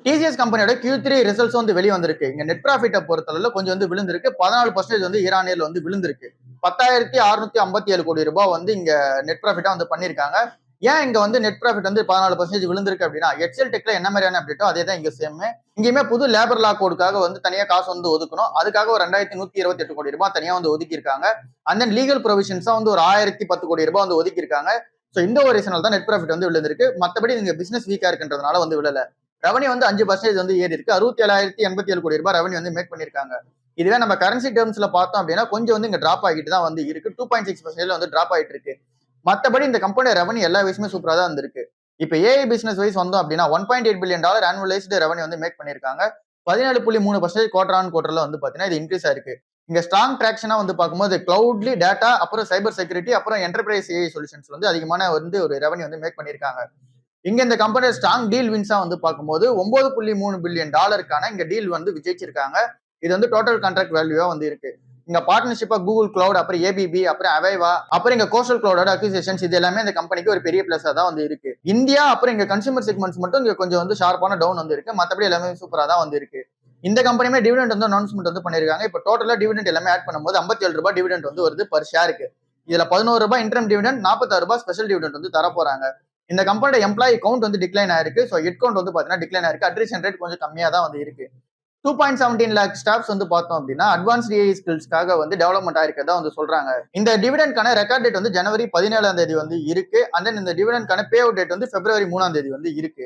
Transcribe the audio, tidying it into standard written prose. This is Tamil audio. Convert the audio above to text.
டிசிஎஸ் கம்பெனியோட Q3 ரிசல்ட்ஸ் வந்து வெளியே வந்திருக்கு. இங்க நெட் ப்ராஃபிட்டை பொறுத்தளவுல கொஞ்சம் வந்து விழுந்திருக்கு. 14% வந்து இயர் ஆன் இயர்ல வந்து விழுந்திருக்கு. 10,657 கோடி ரூபாய் வந்து இங்க நெட் ப்ராஃபிட்டா வந்து பண்ணிருக்காங்க. ஏன் இங்க வந்து நெட் ப்ராஃபிட் வந்து 14% விழுந்திருக்கு அப்படின்னா, எக்ஸல் டெக்ல என்ன மாதிரியான அப்டேட்டோ அதே தான் இங்க சேம். இங்கேயுமே புது லேபர் லா கோடுக்காக வந்து தனியா காசு வந்து ஒதுக்கணும். அதுக்காக ஒரு 2,128 கோடி ரூபாய் தனியா வந்து ஒதுக்கி இருக்காங்க. அண்ட் தென் லீகல் ப்ரொவிஷன்ஸா வந்து ஒரு 1,010 கோடி ரூபாய் வந்து ஒதுக்கி இருக்காங்க. சோ இந்த ஒரு ரீசனால தான் நெட் ப்ராஃபிட் வந்து விழுந்திருக்கு. மத்தபடி நீங்க பிசினஸ் வீக்கா இருக்குன்றதுனால வந்து விழல. ரெவன்யூ வந்து 5% வந்து ஏறி இருக்கு. 67,087 கோடி ரூபாய் ரெவன்யூ வந்து மேக் பண்ணிருக்காங்க. இதுவே நம்ம கரன்சி டேர்ம்ஸ்ல பார்த்தோம் அப்படின்னா கொஞ்சம் வந்து இங்க டிராப் ஆகிட்டு தான் வந்து இருக்கு. 2.6% வந்து டிராப் ஆயிட்டு இருக்கு. மத்தபடி இந்த கம்பெனியோட ரெவன்யூ எல்லா விஷயமே சூப்பரா தான் வந்திருக்கு. இப்ப ஏஐ பிசினஸ் வைஸ் வந்தோம் அப்படின்னா $1.8 பில்லியன் ஆனுவலைஸ்டு ரெவன்யூ வந்து மேக் பண்ணிருக்காங்க. 17.3% குவார்டர் ஆன் குவார்டர்ல வந்து பாத்தீங்கன்னா இது இன்க்ரீஸ் ஆயிருக்கு. இங்க ஸ்ட்ராங் டிராக்ஷனா வந்து பார்க்கும்போது கிளவுட்லி டேட்டா, அப்புறம் சைபர் செக்யூரிட்டி, அப்புறம் என்டர்பிரைஸ் ஏஐ சொல்யூஷன்ஸ் வந்து அதிகமான வந்து ஒரு ரெவன்யூ வந்து மேக் பண்ணிருக்காங்க. இங்க இந்த கம்பெனியோட ஸ்ட்ராங் டீல் வின்ஸா வந்து பார்க்கும்போது $9.3 பில்லியன் இங்க டீல் வந்து விஜயிச்சிருக்காங்க. இது வந்து டோட்டல் கான்ட்ராக்ட் வேல்யூவா வந்து இருக்கு. இங்க பார்ட்னர்ஷிப்பா கூகுள் கிளவுட், அப்புறம் ஏபிபி, அப்புறம் அவைவா, அப்புறம் இங்க கோஸ்டல் கிளவுடோட அக்விசிஷன்ஸ் இது எல்லாமே இந்த கம்பெனிக்கு ஒரு பெரிய பிளஸா தான் வந்து இருக்கு. இந்தியா அப்புறம் இங்க கன்சூமர் செக்மெண்ட்ஸ் மட்டும் இங்க கொஞ்சம் வந்து ஷார்ப்பான டவுன் வந்து இருக்கு. மத்தபடி எல்லாமே சூப்பரா தான் வந்து இருக்கு. இந்த கம்பெனியுமே டிவிடெண்ட் வந்து அனௌன்ஸ்மெண்ட் வந்து பண்ணிருக்காங்க. இப்ப டோட்டலா டிவிடெண்ட் எல்லாமே ஆட் பண்ணும்போது ₹57 டிவிடெண்ட் வந்து வருது பர் ஷேருக்கு. இதுல ₹11 இன்டர்ம் டிவிடெண்ட், ₹46 ஸ்பெஷல் டிவிடெண்ட் வந்து தர போறாங்க. இந்த கம்பெனியோட எம்ப்ளாயி கவுண்ட் வந்து டிக்ளைன் ஆயிருக்கு. ஸோ ஹெட் கவுண்ட் வந்து பாத்தீங்கன்னா டிக்ளைன் ஆயிருக்கு. அட்ரிஷன் ரேட் கொஞ்சம் கம்மியா தான் வந்து இருக்கு. 2.17 லேக் ஸ்டாஃப்ஸ் வந்து பார்த்தோம் அப்படின்னா அட்வான்ஸ்ட் ஏஐ ஸ்கில்ஸ்க்காக வந்து டெவலப்மெண்ட் ஆயிருக்கதா வந்து சொல்றாங்க. இந்த டிவிடெண்ட்கான ரெக்கார்ட் டேட் வந்து ஜனவரி 17ஆம் தேதி வந்து இருக்கு. அண்ட் தென் இந்த டிவிடெண்ட்கான பே அவுட் டேட் வந்து பிப்ரவரி 3ஆம் தேதி வந்து இருக்கு.